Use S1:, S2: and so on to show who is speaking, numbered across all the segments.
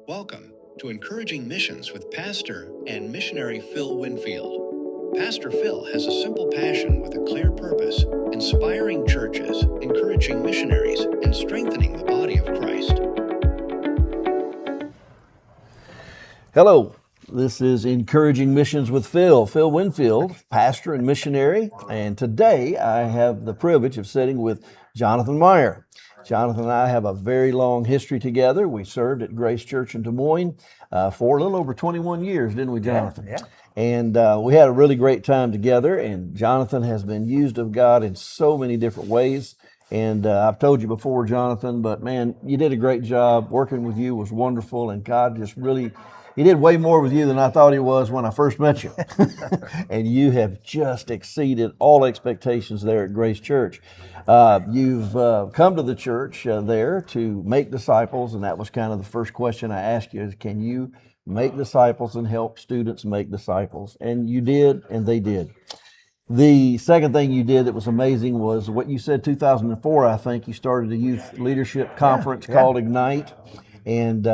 S1: Welcome to Encouraging Missions with Pastor and Missionary Phil Winfield. Pastor Phil has a simple passion with a clear purpose, inspiring churches, encouraging missionaries, and strengthening the body of Christ.
S2: Hello, this is Encouraging Missions with Phil Winfield, pastor and missionary, and today I have the privilege of sitting with Jonathan Meyer. Jonathan and I have a very long history together. We served at Grace Church in Des Moines for a little over 21 years, didn't we, Jonathan?
S3: Yeah.
S2: And we had a really great time together, and Jonathan has been used of God in so many different ways. And I've told you before, Jonathan, but man, you did a great job. Working with you was wonderful, and God just really, He did way more with you than I thought He was when I first met you. And you have just exceeded all expectations there at Grace Church. You've come to the church there to make disciples, and that was kind of the first question I asked you is, can you make disciples and help students make disciples? And you did, and they did. The second thing you did that was amazing was what you said 2004, I think, you started a youth leadership conference called Ignite. And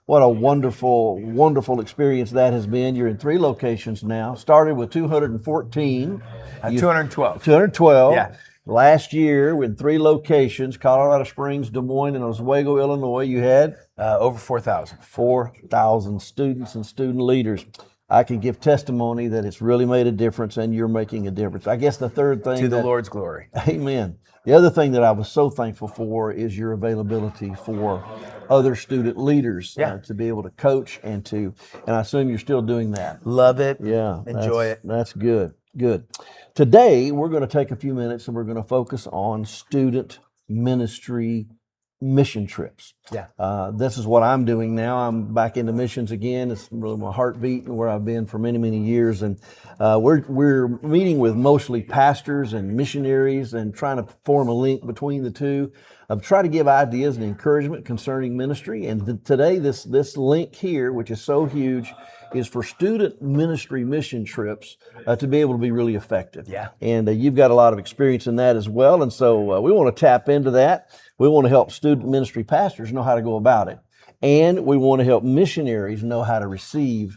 S2: what a wonderful, wonderful experience that has been. You're in 3 locations now. Started with 214.
S3: 212.
S2: 212.
S3: Yeah.
S2: Last year, in 3 locations, Colorado Springs, Des Moines, and Oswego, Illinois, you had
S3: Over 4,000.
S2: 4,000 students and student leaders. I can give testimony that it's really made a difference, and you're making a difference. I guess the third thing—
S3: To the Lord's glory.
S2: Amen. The other thing that I was so thankful for is your availability for other student leaders to be able to coach and I assume you're still doing that.
S3: Love it.
S2: Yeah.
S3: Enjoy it.
S2: That's good. Good. Today, we're going to take a few minutes and we're going to focus on student ministry mission trips.
S3: Yeah.
S2: This is what I'm doing now. I'm back into missions again. It's really my heartbeat and where I've been for many, many years. And we're meeting with mostly pastors and missionaries and trying to form a link between the two. I've tried to give ideas and encouragement concerning ministry. And today, this link here, which is so huge, is for student ministry mission trips to be able to be really effective.
S3: Yeah.
S2: And you've got a lot of experience in that as well. And so we want to tap into that. We want to help student ministry pastors know how to go about it. And we want to help missionaries know how to receive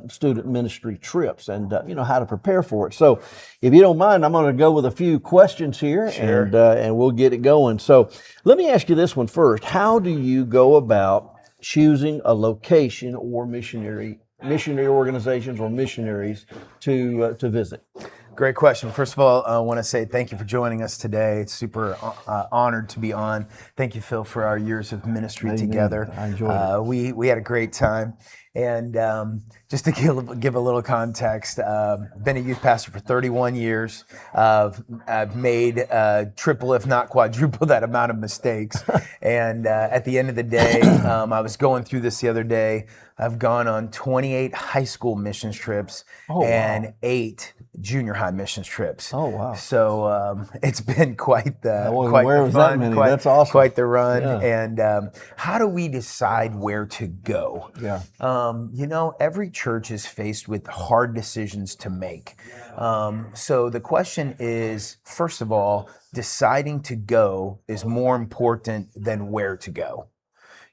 S2: student ministry trips and how to prepare for it. So if you don't mind, I'm going to go with a few questions here.
S3: Sure.
S2: And we'll get it going. So let me ask you this one first. How do you go about choosing a location or missionary organizations or missionaries to visit?
S3: Great question. First of all, I want to say thank you for joining us today. It's super honored to be on. Thank you, Phil, for our years of ministry
S2: Amen.
S3: together.
S2: I enjoyed it.
S3: We had a great time. And just to give a little context, been a youth pastor for 31 years. I've made triple, if not quadruple, that amount of mistakes. And at the end of the day, I was going through this the other day. I've gone on 28 high school missions trips and 8 junior high missions trips.
S2: Oh, wow.
S3: So it's been quite the
S2: fun. That's awesome.
S3: Quite the run.
S2: Yeah.
S3: And how do we decide where to go?
S2: Yeah.
S3: Every church is faced with hard decisions to make. So the question is, first of all, deciding to go is more important than where to go.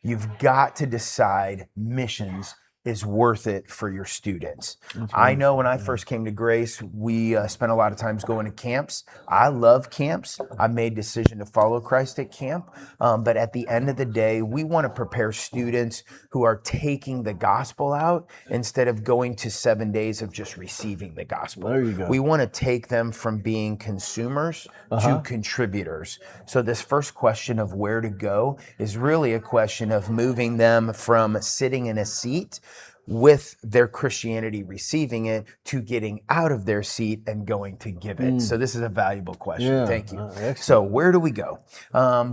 S3: You've got to decide missions is worth it for your students. I know when I first came to Grace, we spent a lot of times going to camps. I love camps. I made a decision to follow Christ at camp. But at the end of the day, we want to prepare students who are taking the gospel out instead of going to 7 days of just receiving the gospel.
S2: There you go.
S3: We want to take them from being consumers to contributors. So this first question of where to go is really a question of moving them from sitting in a seat with their Christianity receiving it to getting out of their seat and going to give it. So this is a valuable question.
S2: Yeah.
S3: Thank you.
S2: Excellent.
S3: So where do we go?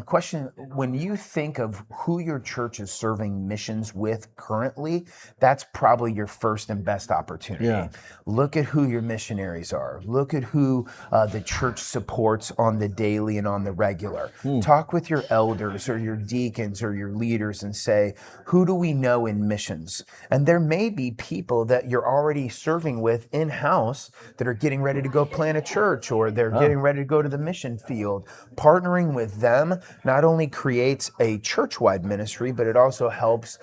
S3: Question, when you think of who your church is serving missions with currently, that's probably your first and best opportunity.
S2: Yeah.
S3: Look at who your missionaries are. Look at who the church supports on the daily and on the regular. Talk with your elders or your deacons or your leaders and say, who do we know in missions? And there may be people that you're already serving with in-house that are getting ready to go plant a church, or they're getting ready to go to the mission field. Partnering with them not only creates a church-wide ministry, but it also helps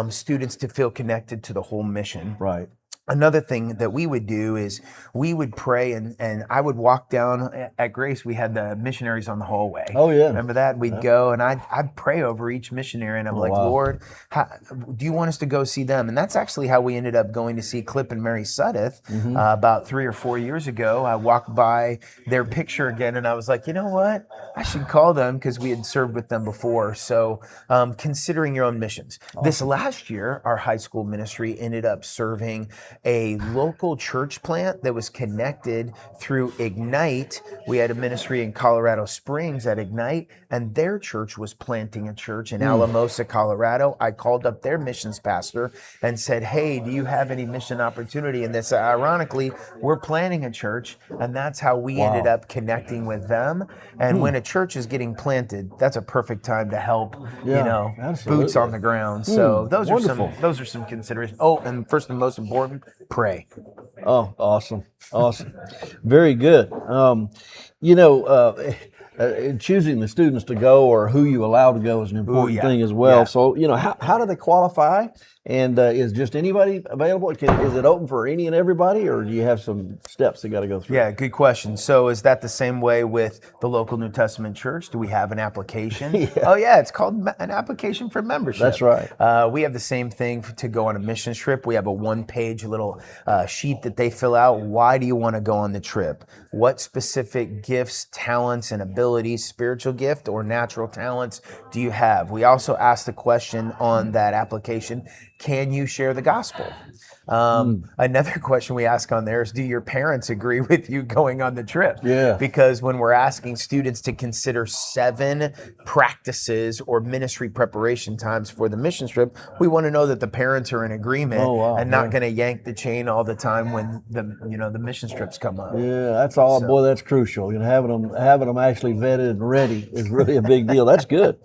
S3: students to feel connected to the whole mission.
S2: Right.
S3: Another thing that we would do is we would pray, and I would walk down at Grace. We had the missionaries on the hallway.
S2: Oh, yeah.
S3: Remember that? We'd go and I'd pray over each missionary, and I'm like,
S2: wow.
S3: Lord, do you want us to go see them? And that's actually how we ended up going to see Clip and Mary Suddeth about 3 or 4 years ago. I walked by their picture again, and I was like, you know what? I should call them, because we had served with them before. So considering your own missions. Awesome. This last year, our high school ministry ended up serving a local church plant that was connected through Ignite. We had a ministry in Colorado Springs at Ignite, and their church was planting a church in Alamosa, Colorado. I called up their missions pastor and said, hey, do you have any mission opportunity in this? Ironically, we're planting a church, and that's how we ended up connecting with them. And when a church is getting planted, that's a perfect time to help,
S2: absolutely.
S3: boots on the ground. So those are some considerations. Oh, and first and most important, pray.
S2: Oh, awesome. Very good. Choosing the students to go or who you allow to go is an important thing as well. So, how do they qualify? And is just anybody available? Is it open for any and everybody, or do you have some steps they got to go through?
S3: Yeah, good question. So is that the same way with the local New Testament church? Do we have an application? Oh, yeah, it's called an application for membership.
S2: That's right.
S3: We have the same thing to go on a mission trip. We have a one-page little sheet that they fill out. Why do you want to go on the trip? What specific gifts, talents, and abilities, spiritual gift or natural talents, do you have? We also ask the question on that application, can you share the gospel? Another question we ask on there is, do your parents agree with you going on the trip?
S2: Yeah.
S3: Because when we're asking students to consider 7 practices or ministry preparation times for the mission trip, we want to know that the parents are in agreement and not going to yank the chain all the time when the mission trips come up.
S2: Yeah, that's all. So, boy, that's crucial. Having them actually vetted and ready is really a big deal. That's good.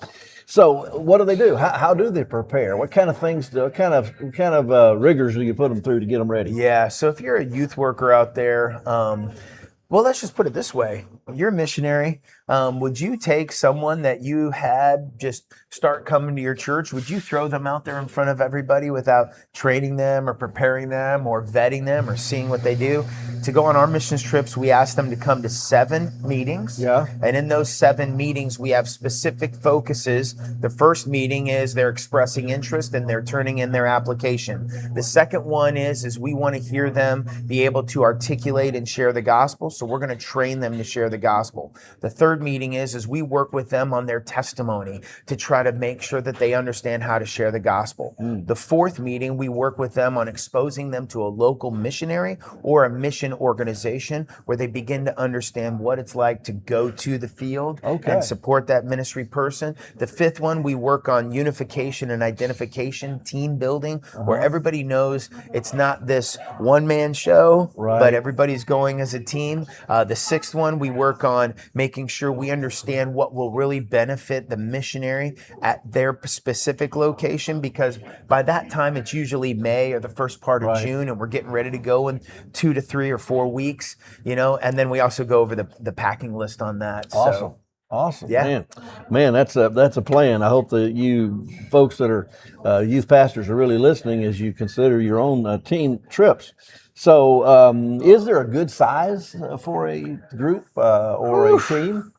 S2: So what do they do? How do they prepare? What kind of things, what kind of rigors do you put them through to get them ready?
S3: Yeah, so if you're a youth worker out there, well, let's just put it this way. You're a missionary. Would you take someone that you had just start coming to your church? Would you throw them out there in front of everybody without training them or preparing them or vetting them or seeing what they do? To go on our missions trips, we ask them to come to 7 meetings.
S2: Yeah.
S3: And in those 7 meetings, we have specific focuses. The first meeting is they're expressing interest and they're turning in their application. The second one is we want to hear them be able to articulate and share the gospel. So we're going to train them to share the gospel. The third meeting is we work with them on their testimony to try to make sure that they understand how to share the gospel. The fourth meeting, we work with them on exposing them to a local missionary or a mission organization where they begin to understand what it's like to go to the field and support that ministry person. The fifth one, we work on unification and identification, team building, where everybody knows it's not this one-man show, but everybody's going as a team. The sixth one, we work on making sure we understand what will really benefit the missionary at their specific location, because by that time it's usually May or the first part of June, and we're getting ready to go in 2 to 3 or 4 weeks, and then we also go over the packing list on that.
S2: Awesome. Awesome.
S3: Yeah.
S2: Man, that's a plan. I hope that you folks that are youth pastors are really listening as you consider your own team trips. So is there a good size for a group or a team?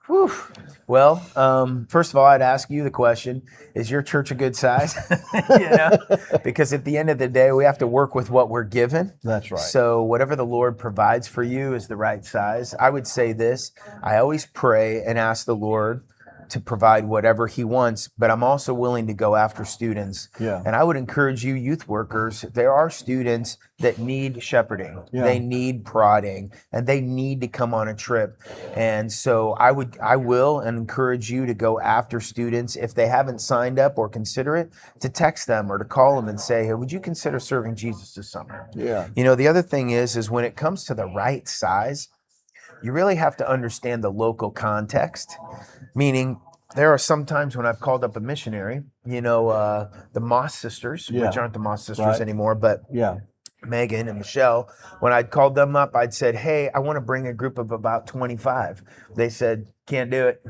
S3: Well, first of all, I'd ask you the question, is your church a good size? Because at the end of the day, we have to work with what we're given.
S2: That's right.
S3: So whatever the Lord provides for you is the right size. I would say this, I always pray and ask the Lord to provide whatever he wants, but I'm also willing to go after students.
S2: Yeah.
S3: And I would encourage you, youth workers, there are students that need shepherding.
S2: Yeah.
S3: They need prodding, and they need to come on a trip. And so I will encourage you to go after students. If they haven't signed up or consider it, to text them or to call them and say, hey, would you consider serving Jesus this summer?
S2: Yeah.
S3: The other thing is when it comes to the right size, you really have to understand the local context, meaning there are some times when I've called up a missionary, the Moss sisters,
S2: Yeah.
S3: which aren't the Moss sisters
S2: Right.
S3: anymore, but
S2: Yeah.
S3: Megan and Michelle, when I'd called them up, I'd said, hey, I want to bring a group of about 25. They said, can't do it.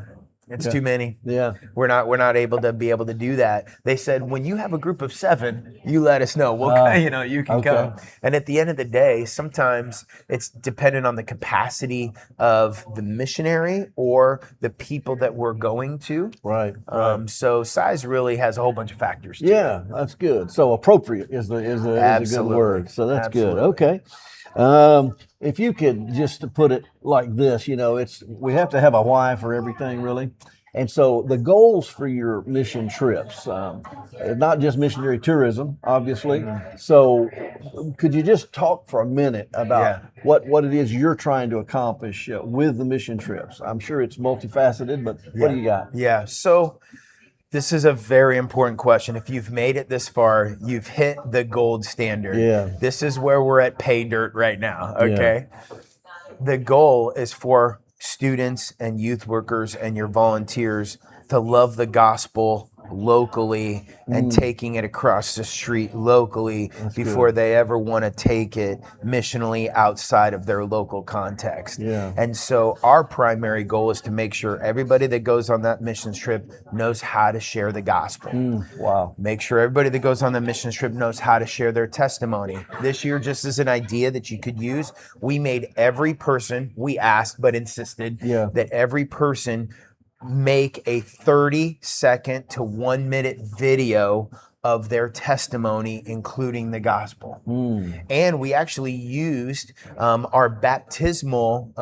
S3: It's
S2: Okay.
S3: too many.
S2: Yeah.
S3: We're not able to do that. They said, when you have a group of 7, you let us know. You can
S2: okay.
S3: come. And at the end of the day, sometimes it's dependent on the capacity of the missionary or the people that we're going to.
S2: Right.
S3: So size really has a whole bunch of factors to it.
S2: Yeah, that's good. So appropriate is a good
S3: Absolutely.
S2: word. So that's good.
S3: Absolutely.
S2: Okay. If you could just to put it like this, we have to have a why for everything, really. And so the goals for your mission trips, not just missionary tourism, obviously. So could you just talk for a minute about what it is you're trying to accomplish with the mission trips? I'm sure it's multifaceted, but what do you got?
S3: Yeah. So this is a very important question. If you've made it this far, you've hit the gold standard.
S2: Yeah.
S3: This is where we're at pay dirt right now. Okay. The goal is for students and youth workers and your volunteers to love the gospel locally and taking it across the street locally before they ever want to take it missionally outside of their local context.
S2: Yeah.
S3: And so our primary goal is to make sure everybody that goes on that missions trip knows how to share the gospel.
S2: Wow.
S3: Make sure everybody that goes on the missions trip knows how to share their testimony. This year, just as an idea that you could use, we made every person, we asked but insisted that every person make a 30-second to 1-minute video of their testimony, including the gospel. And we actually used our baptismal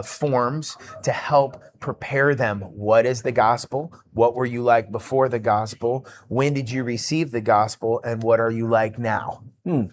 S3: forms to help prepare them. What is the gospel? What were you like before the gospel? When did you receive the gospel? And what are you like now?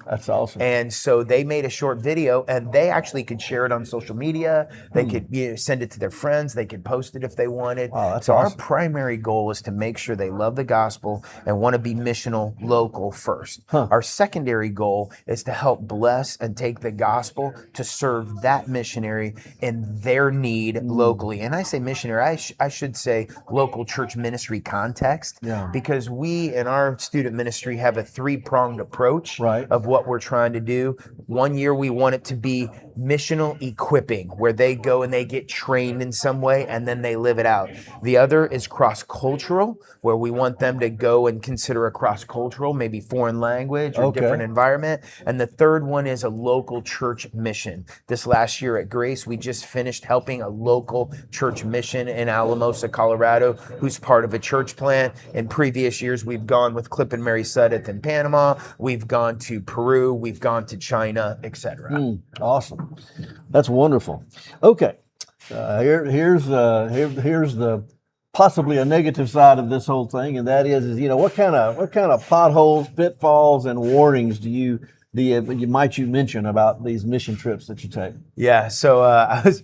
S2: That's awesome.
S3: And so they made a short video, and they actually could share it on social media. They could send it to their friends. They could post it if they wanted.
S2: Wow, that's
S3: so
S2: awesome.
S3: Our primary goal is to make sure they love the gospel and want to be missional local first. Our secondary goal is to help bless and take the gospel to serve that missionary in their need locally. And I say missionary, I should say local church ministry context, because we in our student ministry have a 3-pronged approach of what we're trying to do. One year we want it to be missional equipping, where they go and they get trained in some way and then they live it out. The other is cross-cultural, where we want them to go and consider a cross-cultural, maybe foreign language or different environment. And the third one is a local church mission. This last year at Grace, we just finished helping a local church mission in Alamosa, Colorado, who's part of a church plant. In previous years, we've gone with Clip and Mary Sudeth in Panama. We've gone to Peru. We've gone to China, etc.
S2: Awesome. That's wonderful. Okay. Here's the possibly a negative side of this whole thing, and that is what kind of potholes, pitfalls, and warnings might you mention about these mission trips that you take?
S3: Yeah, so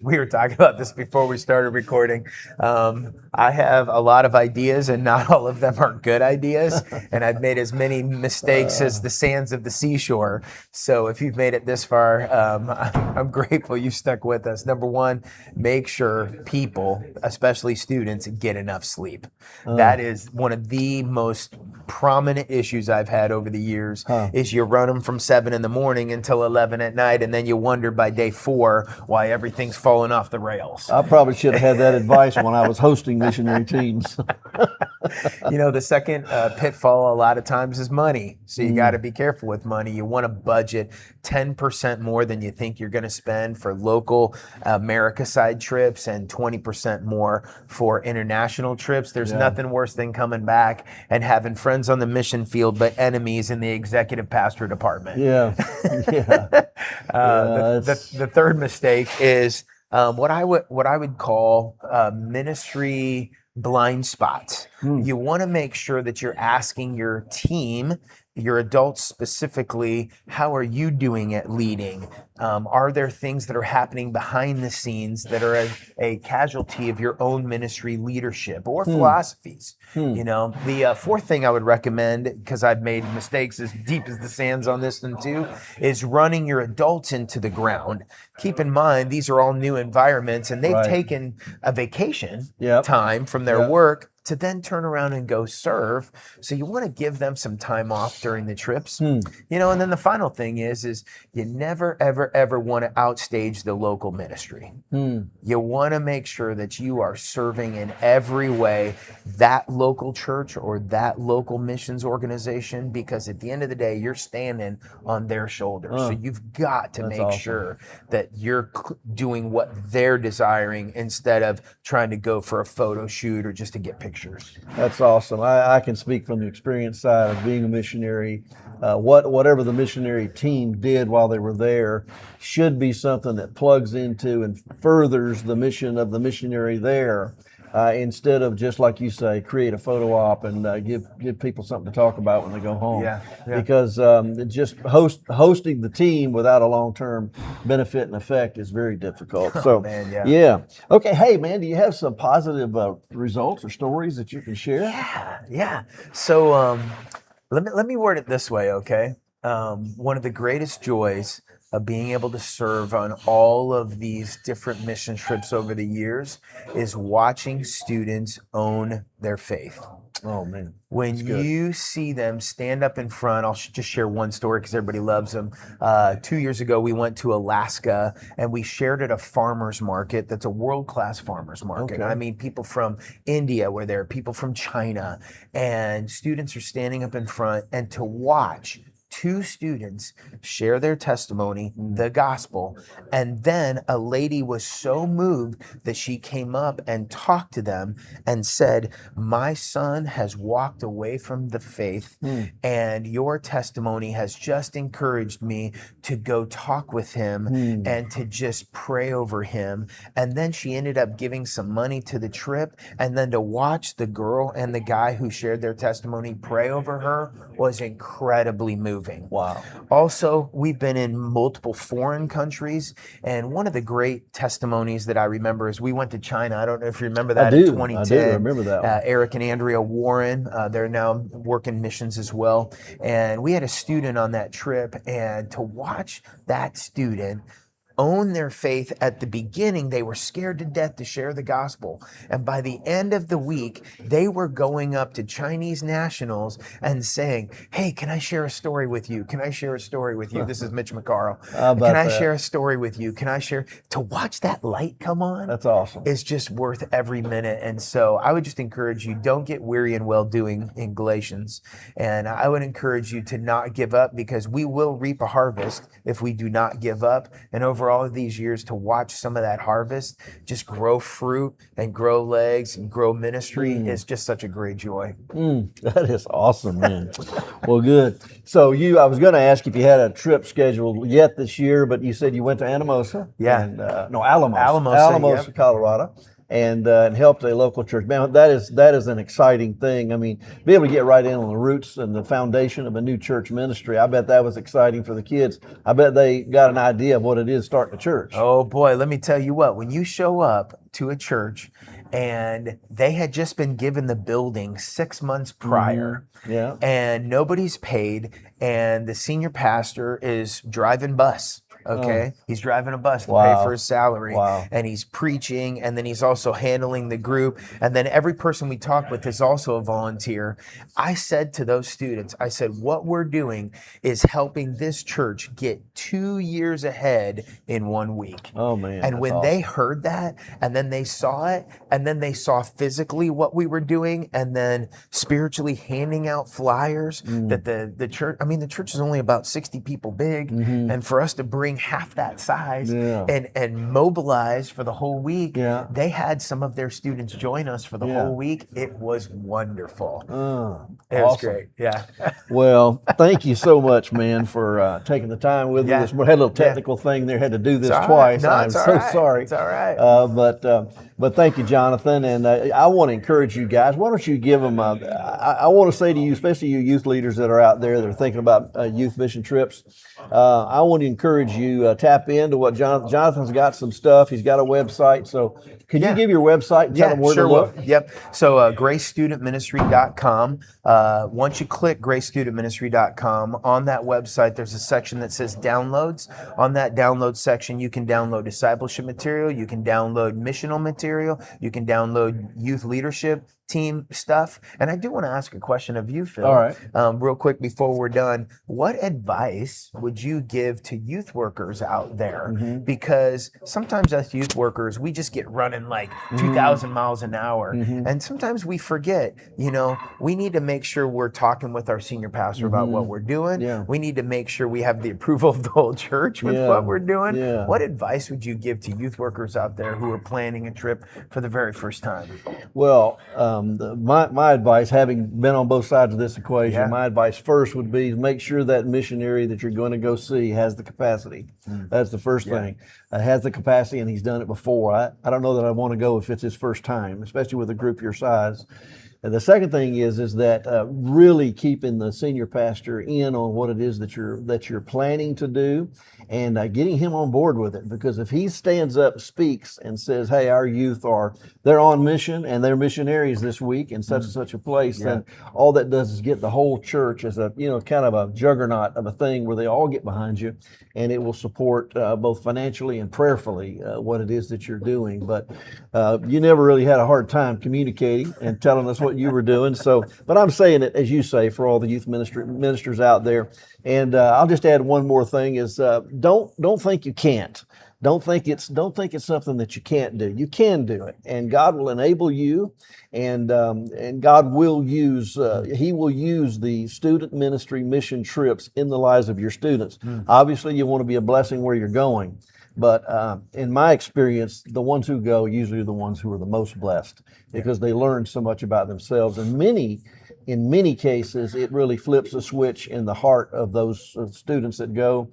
S3: we were talking about this before we started recording. I have a lot of ideas, and not all of them are good ideas. And I've made as many mistakes as the sands of the seashore. So if you've made it this far, I'm grateful you stuck with us. Number one, make sure people, especially students, get enough sleep. That is one of the most prominent issues I've had over the years. Is you run them from 7 in the morning until 11 at night, and then you wonder by day 4 why everything's falling off the rails.
S2: I probably should have had that advice when I was hosting missionary teams.
S3: The second pitfall a lot of times is money. So you got to be careful with money. You want to budget 10% more than you think you're going to spend for local America side trips and 20% more for international trips. There's nothing worse than coming back and having friends on the mission field but enemies in the executive pastor department. The third mistake is what I would call ministry blind spots. You want to make sure that you're asking your team, your adults specifically, how are you doing at leading? Are there things that are happening behind the scenes that are a casualty of your own ministry leadership or philosophies? You know, the fourth thing I would recommend, because I've made mistakes as deep as the sands on this one too, is running your adults into the ground. Keep in mind, these are all new environments, and they've taken a vacation time from their work to then turn around and go serve. So you want to give them some time off during the trips. You know, and then the final thing is you never, ever, ever want to outstage the local ministry. You want to make sure that you are serving in every way that local church or that local missions organization, because at the end of the day, you're standing on their shoulders. So you've got to make sure that you're doing what they're desiring instead of trying to go for a photo shoot or just to get pictures.
S2: That's awesome. I can speak from the experience side of being a missionary. Whatever the missionary team did while they were there should be something that plugs into and furthers the mission of the missionary there, instead of just, like you say, create a photo op and give people something to talk about when they go home. Because just hosting the team without a long-term benefit and effect is very difficult. Okay, hey man, do you have some positive results or stories that you can share?
S3: So let me word it this way, okay? One of the greatest joys of being able to serve on all of these different mission trips over the years is watching students own their faith.
S2: Oh man.
S3: When you see them stand up in front, I'll just share one story because everybody loves them. 2 years ago, we went to Alaska and we shared at a farmer's market that's a world-class farmer's market. I mean, people from India were there, people from China, and students are standing up in front, and to watch two students share their testimony, the gospel, and then a lady was so moved that she came up and talked to them and said, my son has walked away from the faith, and your testimony has just encouraged me to go talk with him and to just pray over him. And then she ended up giving some money to the trip, and then to watch the girl and the guy who shared their testimony pray over her was incredibly moving.
S2: Wow.
S3: Also, we've been in multiple foreign countries, and one of the great testimonies that I remember is we went to China. I don't know if you remember that in 2010.
S2: I do. I remember that one.
S3: Eric and Andrea Warren, they're now working missions as well. And we had a student on that trip, and to watch that student own their faith at the beginning, they were scared to death to share the gospel. And by the end of the week, they were going up to Chinese nationals and saying, hey, can I share a story with you? Can I share a story with you? This is Mitch McCarl. Can I share a story with you? Can I share? To watch that light come on,
S2: that's awesome.
S3: It's just worth every minute. And so I would just encourage you, don't get weary in well-doing in Galatians. And I would encourage you to not give up, because we will reap a harvest if we do not give up. And over all of these years, to watch some of that harvest just grow fruit and grow legs and grow ministry is just such a great joy.
S2: That is awesome, man. Well, good. So I was going to ask if you had a trip scheduled yet this year, but you said you went to Anamosa. Alamos, Colorado. And helped a local church. Man, that is an exciting thing. I mean, be able to get right in on the roots and the foundation of a new church ministry. I bet that was exciting for the kids. I bet they got an idea of what it is starting a church.
S3: Oh boy, let me tell you what, when you show up to a church and they had just been given the building 6 months prior, and nobody's paid, and the senior pastor is driving bus. He's driving a bus to pay for his salary, and he's preaching, and then he's also handling the group, and then every person we talk with is also a volunteer. I said to those students, I said, what we're doing is helping this church get 2 years ahead in 1 week.
S2: Oh man.
S3: And when they heard that, and then they saw it, and then they saw physically what we were doing, and then spiritually handing out flyers that the church, I mean, the church is only about 60 people big, and for us to bring half that size and mobilize for the whole week, they had some of their students join us for the whole week. It was wonderful. It was great.
S2: Well, thank you so much, man, for taking the time with us. We had a little technical thing there, had to do this twice. I'm so sorry.
S3: It's all right.
S2: But thank you, Jonathan. And I want to encourage you guys. Why don't you give them, I want to say to you, especially you youth leaders that are out there that are thinking about youth mission trips, I want to encourage you, tap into what Jonathan's got some stuff. He's got a website. So could you give your website and tell them where to look?
S3: Will. Yep. So gracestudentministry.com. Once you click gracestudentministry.com, on that website, there's a section that says downloads. On that download section, you can download discipleship material. You can download missional material. You can download youth leadership team stuff. And I do want to ask a question of you, Phil.
S2: All right.
S3: Real quick before we're done. What advice would you give to youth workers out there? Because sometimes as youth workers, we just get running like 2,000 miles an hour. And sometimes we forget, we need to make sure we're talking with our senior pastor about what we're doing.
S2: Yeah.
S3: We need to make sure we have the approval of the whole church with what we're doing.
S2: Yeah.
S3: What advice would you give to youth workers out there who are planning a trip for the very first time?
S2: Well, my advice, having been on both sides of this equation, my advice first would be make sure that missionary that you're going to go see has the capacity. That's the first thing. Has the capacity, and he's done it before. I don't know that I want to go if it's his first time, especially with a group your size. And the second thing is that really keeping the senior pastor in on what it is that you're planning to do, and getting him on board with it. Because if he stands up, speaks, and says, "Hey, our youth they're on mission and they're missionaries this week in such and such a place," then all that does is get the whole church as a kind of a juggernaut of a thing where they all get behind you, and it will support both financially and prayerfully what it is that you're doing. But you never really had a hard time communicating and telling us what you were doing. So, but I'm saying it, as you say, for all the youth ministers out there. And I'll just add one more thing: is don't think you can't. Don't think it's something that you can't do. You can do it, and God will enable you, and God will use He will use the student ministry mission trips in the lives of your students. Obviously, you want to be a blessing where you're going. But in my experience, the ones who go usually are the ones who are the most blessed, because they learn so much about themselves. And in many cases, it really flips a switch in the heart of those students that go,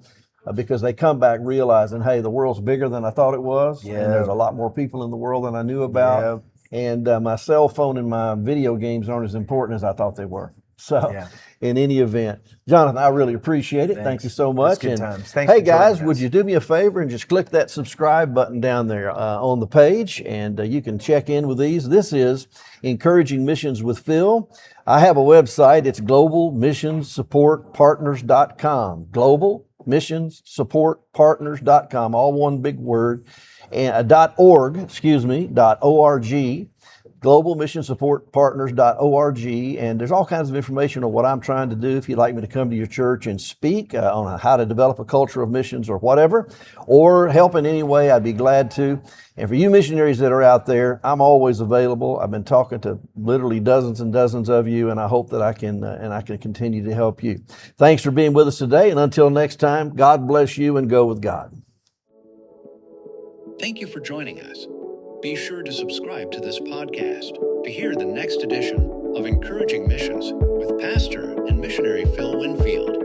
S2: because they come back realizing, hey, the world's bigger than I thought it was, and there's a lot more people in the world than I knew about. And my cell phone and my video games aren't as important as I thought they were. So in any event, Jonathan, I really appreciate it. Thank you so much.
S3: Good times. Thanks
S2: hey
S3: for joining
S2: guys,
S3: us.
S2: would you do me a favor and just click that subscribe button down there on the page, and you can check in with these. This is Encouraging Missions with Phil. I have a website. It's globalmissionsupportpartners.com. globalmissionsupportpartners.com, all one big word, and .org, .org. globalmissionsupportpartners.org, and there's all kinds of information on what I'm trying to do if you'd like me to come to your church and speak on how to develop a culture of missions or whatever, or help in any way. I'd be glad to. And for you missionaries that are out there, I'm always available. I've been talking to literally dozens and dozens of you, and I hope that I can continue to help you. Thanks for being with us today, and until next time, God bless you and go with God.
S1: Thank you for joining us. Be sure to subscribe to this podcast to hear the next edition of Encouraging Missions with Pastor and Missionary Phil Winfield.